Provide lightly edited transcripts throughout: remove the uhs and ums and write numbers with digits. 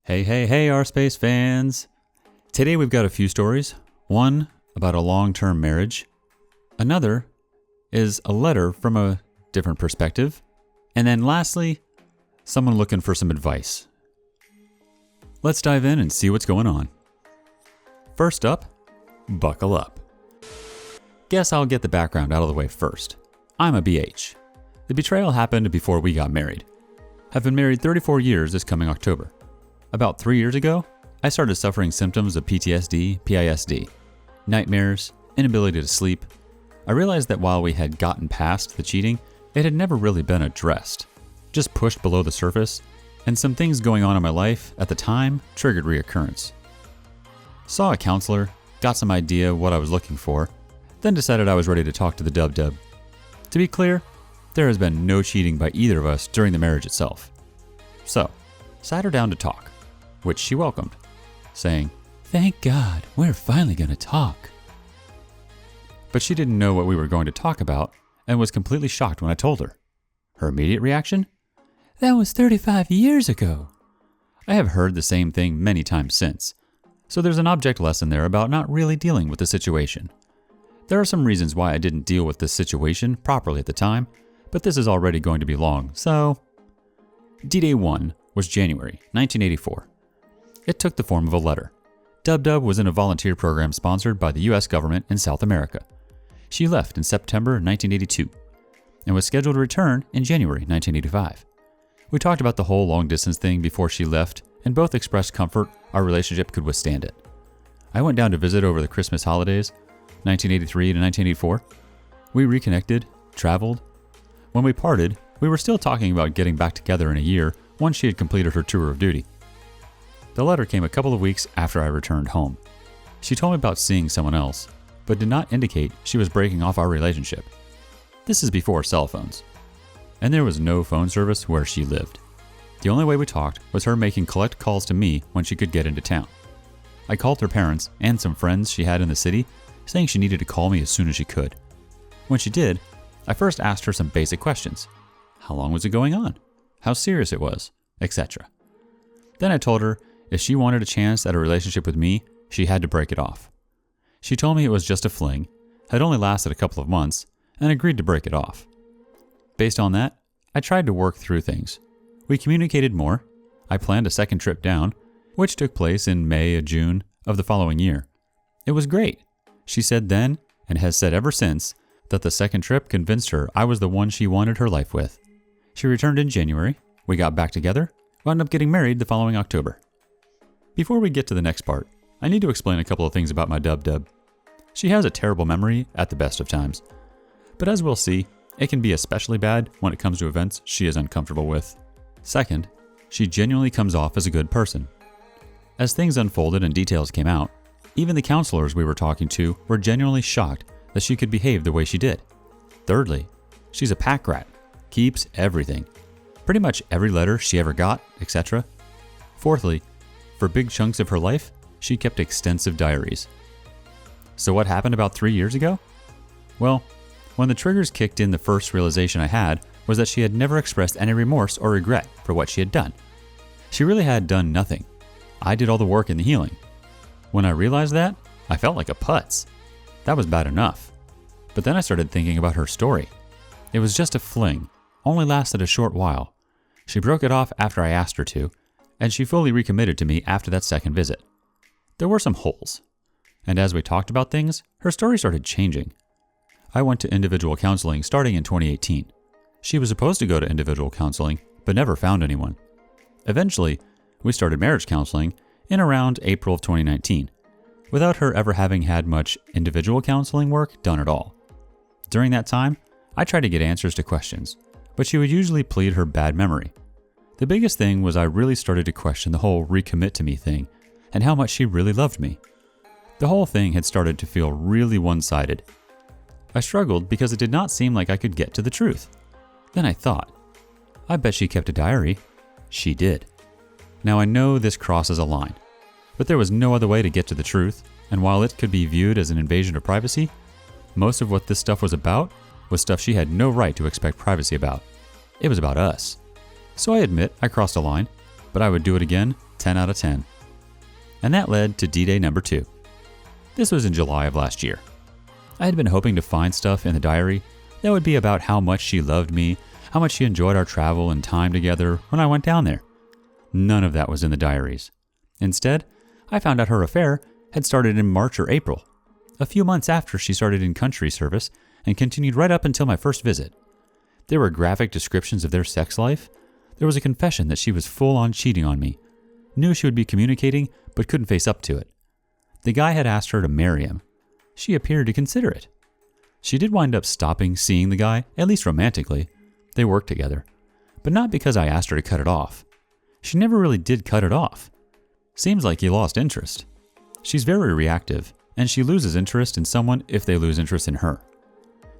Hey, hey, hey, rSpace fans! Today we've got a few stories. One about a long-term marriage. Another is a letter from a different perspective. And then lastly, someone looking for some advice. Let's dive in and see what's going on. First up, buckle up. Guess I'll get the background out of the way first. I'm a BH. The betrayal happened before we got married. I've been married 34 years this coming October. About 3 years ago, I started suffering symptoms of PTSD, PISD, nightmares, inability to sleep. I realized that while we had gotten past the cheating, it had never really been addressed, just pushed below the surface, and some things going on in my life at the time triggered reoccurrence. Saw a counselor, got some idea what I was looking for, then decided I was ready to talk to the dub-dub. To be clear, there has been no cheating by either of us during the marriage itself. So, sat her down to talk, which she welcomed, saying, "Thank God, we're finally going to talk." But she didn't know what we were going to talk about and was completely shocked when I told her. Her immediate reaction? "That was 35 years ago." I have heard the same thing many times since, so there's an object lesson there about not really dealing with the situation. There are some reasons why I didn't deal with this situation properly at the time, but this is already going to be long, so... D-Day 1 was January 1984. It took the form of a letter. Dub-Dub was in a volunteer program sponsored by the US government in South America. She left in September 1982 and was scheduled to return in January 1985. We talked about the whole long-distance thing before she left and both expressed comfort our relationship could withstand it. I went down to visit over the Christmas holidays, 1983 to 1984. We reconnected, traveled. When we parted, we were still talking about getting back together in a year once she had completed her tour of duty. The letter came a couple of weeks after I returned home. She told me about seeing someone else, but did not indicate she was breaking off our relationship. This is before cell phones, and there was no phone service where she lived. The only way we talked was her making collect calls to me when she could get into town. I called her parents and some friends she had in the city, saying she needed to call me as soon as she could. When she did, I first asked her some basic questions. How long was it going on? How serious it was? Etc. Then I told her if she wanted a chance at a relationship with me, she had to break it off. She told me it was just a fling, had only lasted a couple of months, and agreed to break it off. Based on that, I tried to work through things. We communicated more. I planned a second trip down, which took place in May or June of the following year. It was great. She said then, and has said ever since, that the second trip convinced her I was the one she wanted her life with. She returned in January, we got back together, wound up getting married the following October. Before we get to the next part, I need to explain a couple of things about my dub-dub. She has a terrible memory at the best of times, but as we'll see, it can be especially bad when it comes to events she is uncomfortable with. Second, she genuinely comes off as a good person. As things unfolded and details came out, even the counselors we were talking to were genuinely shocked that she could behave the way she did. Thirdly, she's a pack rat, keeps everything. Pretty much every letter she ever got, etc. Fourthly, for big chunks of her life, she kept extensive diaries. So what happened about 3 years ago? Well, when the triggers kicked in, the first realization I had was that she had never expressed any remorse or regret for what she had done. She really had done nothing. I did all the work and the healing. When I realized that, I felt like a putz. That was bad enough. But then I started thinking about her story. It was just a fling, only lasted a short while. She broke it off after I asked her to, and she fully recommitted to me after that second visit. There were some holes, and as we talked about things, her story started changing. I went to individual counseling starting in 2018. She was supposed to go to individual counseling, but never found anyone. Eventually, we started marriage counseling in around April of 2019, without her ever having had much individual counseling work done at all. During that time, I tried to get answers to questions, but she would usually plead her bad memory. The biggest thing was I really started to question the whole recommit to me thing and how much she really loved me. The whole thing had started to feel really one-sided. I struggled because it did not seem like I could get to the truth. Then I thought, I bet she kept a diary. She did. Now I know this crosses a line, but there was no other way to get to the truth, and while it could be viewed as an invasion of privacy, most of what this stuff was about was stuff she had no right to expect privacy about. It was about us. So I admit I crossed a line, but I would do it again 10 out of 10. And that led to D-Day number 2. This was in July of last year. I had been hoping to find stuff in the diary that would be about how much she loved me, how much she enjoyed our travel and time together when I went down there. None of that was in the diaries. Instead, I found out her affair had started in March or April, a few months after she started in country service and continued right up until my first visit. There were graphic descriptions of their sex life. There was a confession that she was full-on cheating on me, knew she would be communicating but couldn't face up to it. The guy had asked her to marry him. She appeared to consider it. She did wind up stopping seeing the guy, at least romantically. They worked together, but not because I asked her to cut it off. She never really did cut it off. Seems like he lost interest. She's very reactive, and she loses interest in someone if they lose interest in her.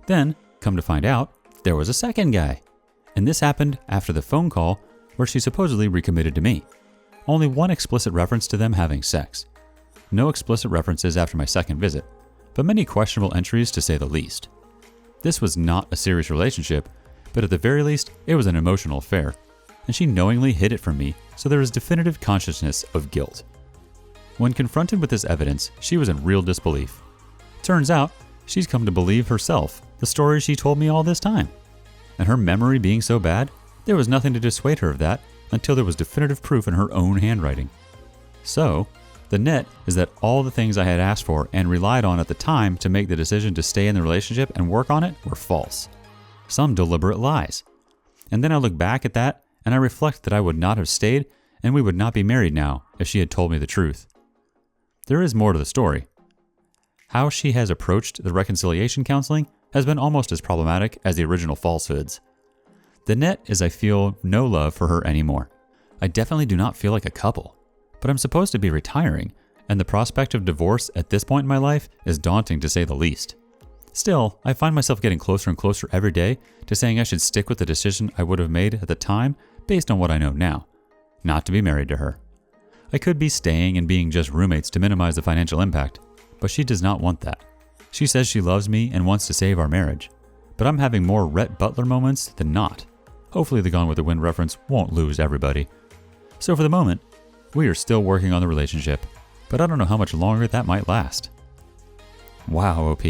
Then, come to find out, there was a second guy. And this happened after the phone call where she supposedly recommitted to me. Only one explicit reference to them having sex. No explicit references after my second visit, but many questionable entries to say the least. This was not a serious relationship, but at the very least, it was an emotional affair, and she knowingly hid it from me, so there is definitive consciousness of guilt. When confronted with this evidence, she was in real disbelief. Turns out, she's come to believe herself the story she told me all this time. And her memory being so bad, there was nothing to dissuade her of that until there was definitive proof in her own handwriting. So, the net is that all the things I had asked for and relied on at the time to make the decision to stay in the relationship and work on it were false. Some deliberate lies. And then I look back at that and I reflect that I would not have stayed and we would not be married now if she had told me the truth. There is more to the story. How she has approached the reconciliation counseling has been almost as problematic as the original falsehoods. The net is I feel no love for her anymore. I definitely do not feel like a couple, but I'm supposed to be retiring, and the prospect of divorce at this point in my life is daunting to say the least. Still, I find myself getting closer and closer every day to saying I should stick with the decision I would have made at the time based on what I know now, not to be married to her. I could be staying and being just roommates to minimize the financial impact, but she does not want that. She says she loves me and wants to save our marriage, but I'm having more Rhett Butler moments than not. Hopefully the Gone with the Wind reference won't lose everybody. So for the moment, we are still working on the relationship, but I don't know how much longer that might last. Wow, OP.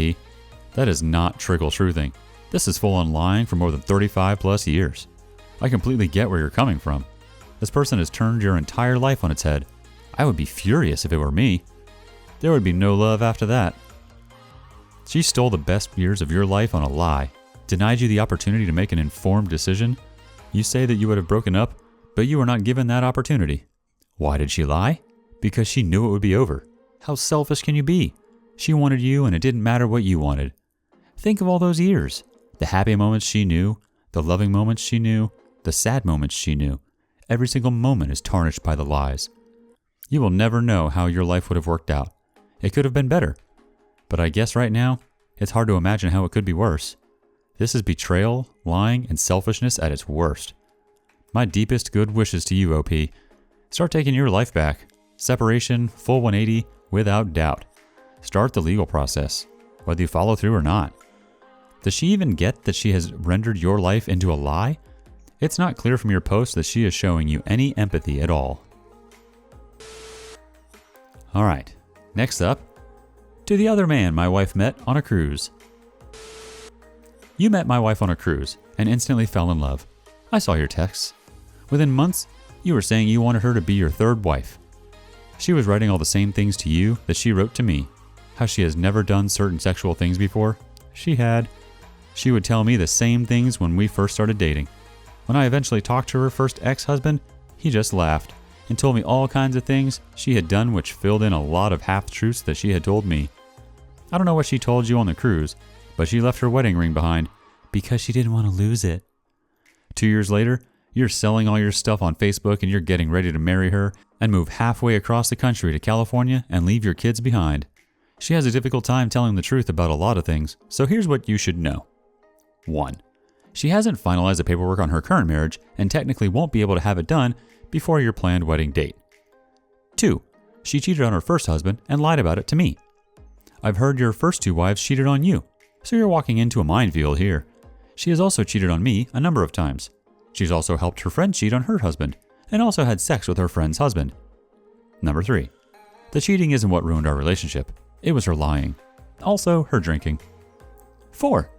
That is not trickle truthing. This is full on lying for more than 35 plus years. I completely get where you're coming from. This person has turned your entire life on its head. I would be furious if it were me. There would be no love after that. She stole the best years of your life on a lie, denied you the opportunity to make an informed decision. You say that you would have broken up, but you were not given that opportunity. Why did she lie? Because she knew it would be over. How selfish can you be? She wanted you and it didn't matter what you wanted. Think of all those years. The happy moments she knew, the loving moments she knew, the sad moments she knew. Every single moment is tarnished by the lies. You will never know how your life would have worked out. It could have been better. But I guess right now, it's hard to imagine how it could be worse. This is betrayal, lying, and selfishness at its worst. My deepest good wishes to you, OP. Start taking your life back. Separation, full 180, without doubt. Start the legal process, whether you follow through or not. Does she even get that she has rendered your life into a lie? It's not clear from your post that she is showing you any empathy at all. Alright, next up, to the other man my wife met on a cruise. You met my wife on a cruise and instantly fell in love. I saw your texts. Within months, you were saying you wanted her to be your third wife. She was writing all the same things to you that she wrote to me. How she has never done certain sexual things before. She had. She would tell me the same things when we first started dating. When I eventually talked to her first ex-husband, he just laughed and told me all kinds of things she had done which filled in a lot of half-truths that she had told me. I don't know what she told you on the cruise, but she left her wedding ring behind because she didn't want to lose it. 2 years later, you're selling all your stuff on Facebook and you're getting ready to marry her and move halfway across the country to California and leave your kids behind. She has a difficult time telling the truth about a lot of things, so here's what you should know. 1. She hasn't finalized the paperwork on her current marriage and technically won't be able to have it done before your planned wedding date. 2. She cheated on her first husband and lied about it to me. I've heard your first 2 wives cheated on you, so you're walking into a minefield here. She has also cheated on me a number of times. She's also helped her friend cheat on her husband, and also had sex with her friend's husband. Number 3. The cheating isn't what ruined our relationship. It was her lying. Also, her drinking. 4.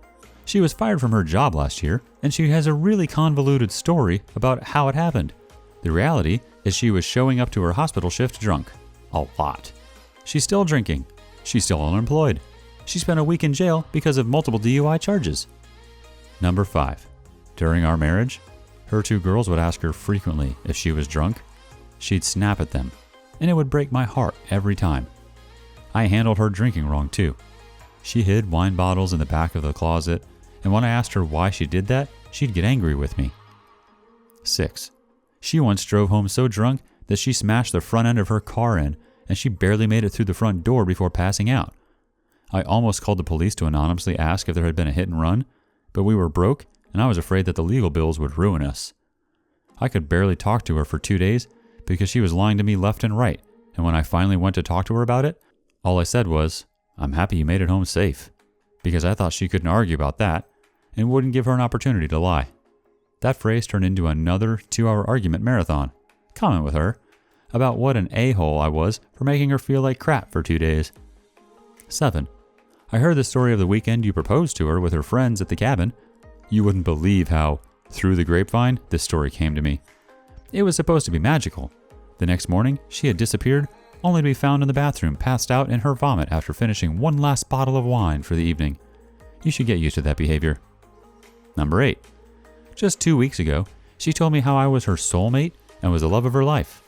She was fired from her job last year, and she has a really convoluted story about how it happened. The reality is she was showing up to her hospital shift drunk. A lot. She's still drinking. She's still unemployed. She spent a week in jail because of multiple DUI charges. Number 5. During our marriage, her 2 girls would ask her frequently if she was drunk. She'd snap at them, and it would break my heart every time. I handled her drinking wrong too. She hid wine bottles in the back of the closet, and when I asked her why she did that, she'd get angry with me. 6. She once drove home so drunk that she smashed the front end of her car in, and she barely made it through the front door before passing out. I almost called the police to anonymously ask if there had been a hit and run, but we were broke, and I was afraid that the legal bills would ruin us. I could barely talk to her for 2 days because she was lying to me left and right, and when I finally went to talk to her about it, all I said was, "I'm happy you made it home safe," because I thought she couldn't argue about that and wouldn't give her an opportunity to lie. That phrase turned into another 2-hour argument marathon, comment with her, about what an a-hole I was for making her feel like crap for 2 days. 7. I heard the story of the weekend you proposed to her with her friends at the cabin. You wouldn't believe how, through the grapevine, this story came to me. It was supposed to be magical. The next morning, she had disappeared, only to be found in the bathroom passed out in her vomit after finishing one last bottle of wine for the evening. You should get used to that behavior. Number 8. Just 2 weeks ago, she told me how I was her soulmate and was the love of her life.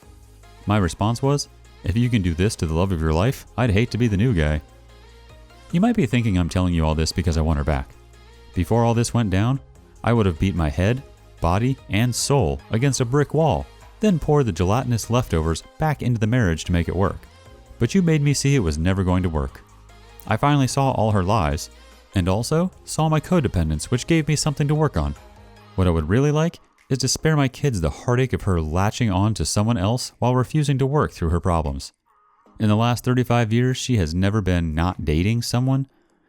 My response was, if you can do this to the love of your life, I'd hate to be the new guy. You might be thinking I'm telling you all this because I want her back. Before all this went down, I would have beat my head, body, and soul against a brick wall, then poured the gelatinous leftovers back into the marriage to make it work. But you made me see it was never going to work. I finally saw all her lies, and also saw my codependence, which gave me something to work on. What I would really like is to spare my kids the heartache of her latching on to someone else while refusing to work through her problems. In the last 35 years, she has never been not dating someone.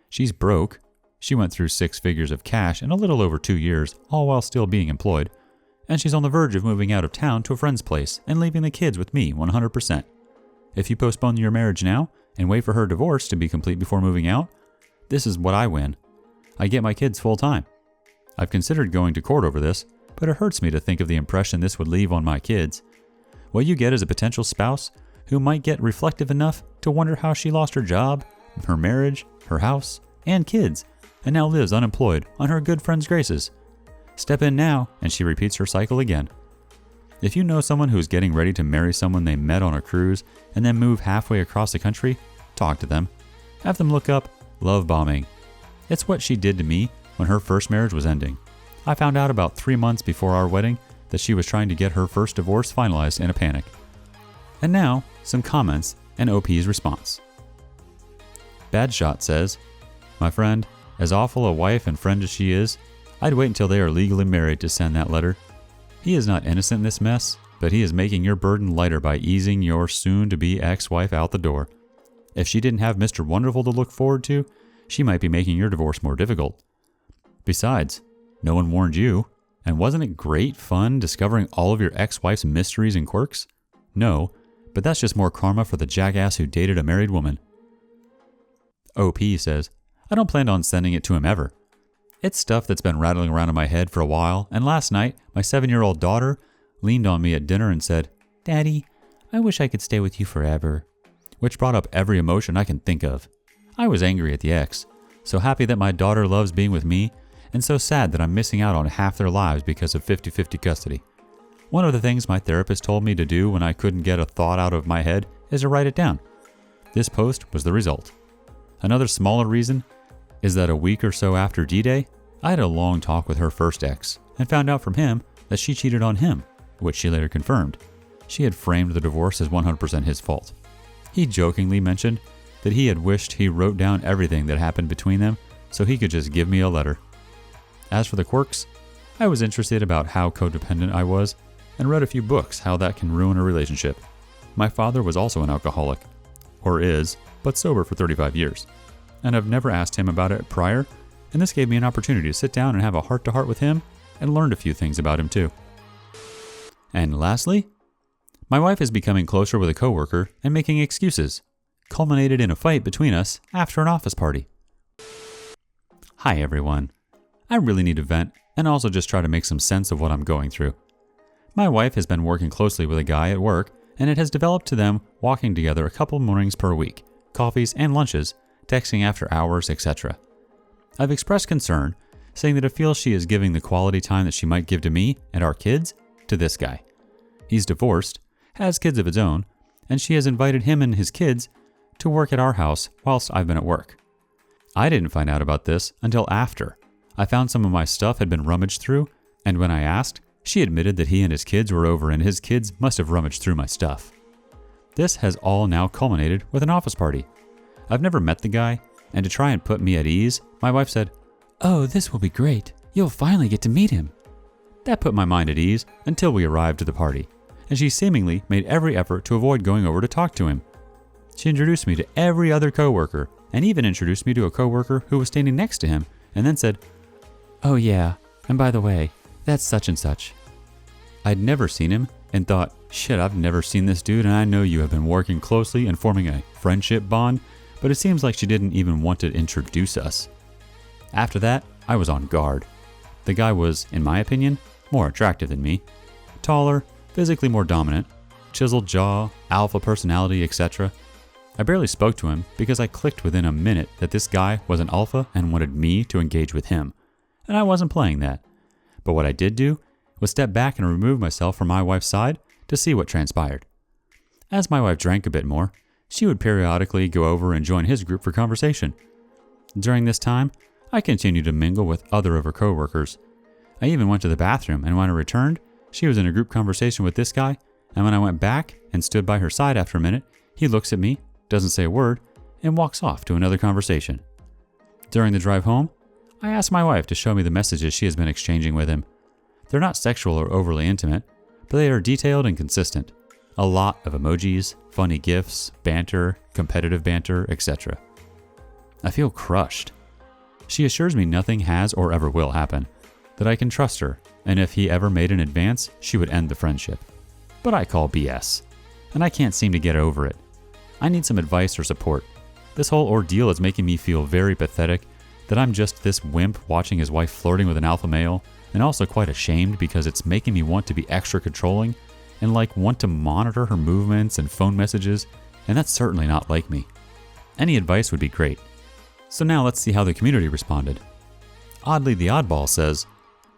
She's broke. She went through 6 figures of cash in a little over 2 years, all while still being employed. And she's on the verge of moving out of town to a friend's place and leaving the kids with me 100%. If you postpone your marriage now and wait for her divorce to be complete before moving out, this is what I win. I get my kids full time. I've considered going to court over this, but it hurts me to think of the impression this would leave on my kids. What you get is a potential spouse who might get reflective enough to wonder how she lost her job, her marriage, her house, and kids, and now lives unemployed on her good friend's graces. Step in now, and she repeats her cycle again. If you know someone who's getting ready to marry someone they met on a cruise and then move halfway across the country, talk to them. Have them look up love bombing. It's what she did to me when her first marriage was ending. I found out about 3 months before our wedding that she was trying to get her first divorce finalized in a panic. And now, some comments and OP's response. Bad Shot says, "My friend, as awful a wife and friend as she is, I'd wait until they are legally married to send that letter. He is not innocent in this mess, but he is making your burden lighter by easing your soon-to-be ex-wife out the door. If she didn't have Mr. Wonderful to look forward to, she might be making your divorce more difficult. Besides, no one warned you, and wasn't it great fun discovering all of your ex-wife's mysteries and quirks? No, but that's just more karma for the jackass who dated a married woman." OP says, "I don't plan on sending it to him ever. It's stuff that's been rattling around in my head for a while, and last night, my 7-year-old daughter leaned on me at dinner and said, 'Daddy, I wish I could stay with you forever,' which brought up every emotion I can think of. I was angry at the ex, so happy that my daughter loves being with me, and so sad that I'm missing out on half their lives because of 50-50 custody. One of the things my therapist told me to do when I couldn't get a thought out of my head is to write it down. This post was the result. Another smaller reason is that a week or so after D-Day, I had a long talk with her first ex and found out from him that she cheated on him, which she later confirmed. She had framed the divorce as 100% his fault. He jokingly mentioned that he had wished he wrote down everything that happened between them so he could just give me a letter. As for the quirks, I was interested about how codependent I was and read a few books how that can ruin a relationship. My father was also an alcoholic, or is, but sober for 35 years. And I've never asked him about it prior, and this gave me an opportunity to sit down and have a heart-to-heart with him and learned a few things about him too. And lastly, My wife is becoming closer with a coworker and making excuses, culminated in a fight between us after an office party. Hi everyone. I really need to vent and also just try to make some sense of what I'm going through. My wife has been working closely with a guy at work, and it has developed to them walking together a couple mornings per week, coffees and lunches, texting after hours, etc. I've expressed concern, saying that I feel she is giving the quality time that she might give to me and our kids to this guy. He's divorced, has kids of his own, and she has invited him and his kids to work at our house whilst I've been at work. I didn't find out about this until after. I found some of my stuff had been rummaged through, and when I asked, she admitted that he and his kids were over and his kids must have rummaged through my stuff. This has all now culminated with an office party. I've never met the guy, and to try and put me at ease, my wife said, "Oh, this will be great. You'll finally get to meet him." That put my mind at ease until we arrived at the party, and she seemingly made every effort to avoid going over to talk to him. She introduced me to every other coworker, and even introduced me to a coworker who was standing next to him, and then said, "Oh yeah, and by the way, that's such and such." I'd never seen him and thought, shit, I've never seen this dude, and I know you have been working closely and forming a friendship bond, but it seems like she didn't even want to introduce us. After that, I was on guard. The guy was, in my opinion, more attractive than me. Taller, physically more dominant, chiseled jaw, alpha personality, etc. I barely spoke to him because I clicked within a minute that this guy was an alpha and wanted me to engage with him, and I wasn't playing that. But what I did do was step back and remove myself from my wife's side to see what transpired. As my wife drank a bit more, she would periodically go over and join his group for conversation. During this time, I continued to mingle with other of her coworkers. I even went to the bathroom, and when I returned, she was in a group conversation with this guy, and when I went back and stood by her side after a minute, he looks at me, doesn't say a word, and walks off to another conversation. During the drive home, I asked my wife to show me the messages she has been exchanging with him. They're not sexual or overly intimate, but they are detailed and consistent. A lot of emojis, funny gifs, banter, competitive banter, etc. I feel crushed. She assures me nothing has or ever will happen, that I can trust her, and if he ever made an advance, she would end the friendship. But I call BS, and I can't seem to get over it. I need some advice or support. This whole ordeal is making me feel very pathetic, that I'm just this wimp watching his wife flirting with an alpha male, and also quite ashamed because it's making me want to be extra controlling and want to monitor her movements and phone messages, and that's certainly not like me. Any advice would be great. So now let's see how the community responded. Oddly, the oddball says,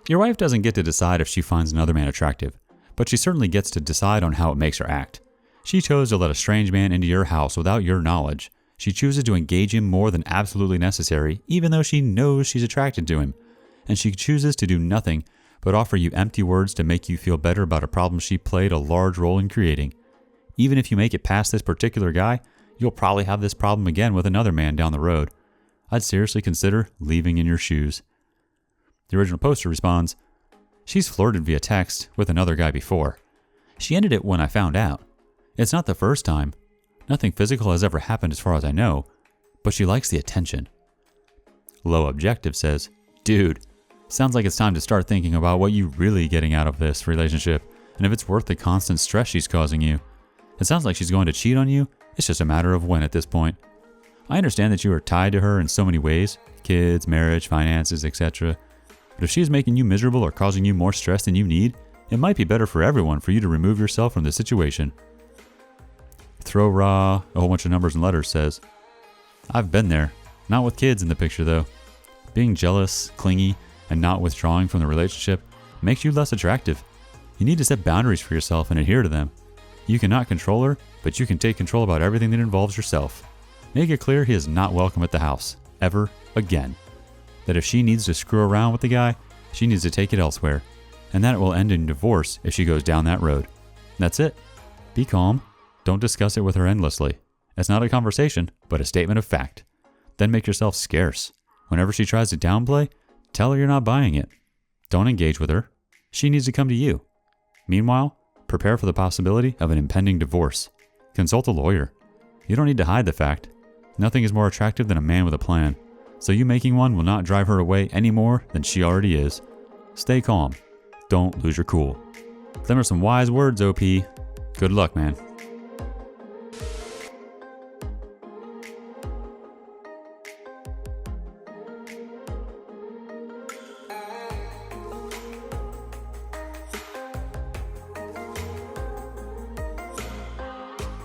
"Your wife doesn't get to decide if she finds another man attractive, but she certainly gets to decide on how it makes her act. She chose to let a strange man into your house without your knowledge. She chooses to engage him more than absolutely necessary, even though she knows she's attracted to him. And she chooses to do nothing but offer you empty words to make you feel better about a problem she played a large role in creating. Even if you make it past this particular guy, you'll probably have this problem again with another man down the road. I'd seriously consider leaving in your shoes." The original poster responds, "She's flirted via text with another guy before. She ended it when I found out. It's not the first time. Nothing physical has ever happened as far as I know, but she likes the attention." Low Objective says, "Dude, sounds like it's time to start thinking about what you're really getting out of this relationship and if it's worth the constant stress she's causing you. It sounds like she's going to cheat on you. It's just a matter of when at this point. I understand that you are tied to her in so many ways, kids, marriage, finances, etc. But if she's making you miserable or causing you more stress than you need, it might be better for everyone for you to remove yourself from the situation." Throw Raw, a whole bunch of numbers and letters says, "I've been there. Not with kids in the picture though. Being jealous, clingy, and not withdrawing from the relationship makes you less attractive. You need to set boundaries for yourself and adhere to them. You cannot control her, but you can take control about everything that involves yourself. Make it clear he is not welcome at the house, ever again. That if she needs to screw around with the guy, she needs to take it elsewhere, and that it will end in divorce if she goes down that road. That's it. Be calm. Don't discuss it with her endlessly. It's not a conversation, but a statement of fact. Then make yourself scarce. Whenever she tries to downplay, tell her you're not buying it. Don't engage with her. She needs to come to you. Meanwhile, prepare for the possibility of an impending divorce. Consult a lawyer. You don't need to hide the fact. Nothing is more attractive than a man with a plan, so you making one will not drive her away any more than she already is. Stay calm. Don't lose your cool." Them are some wise words, OP. Good luck, man.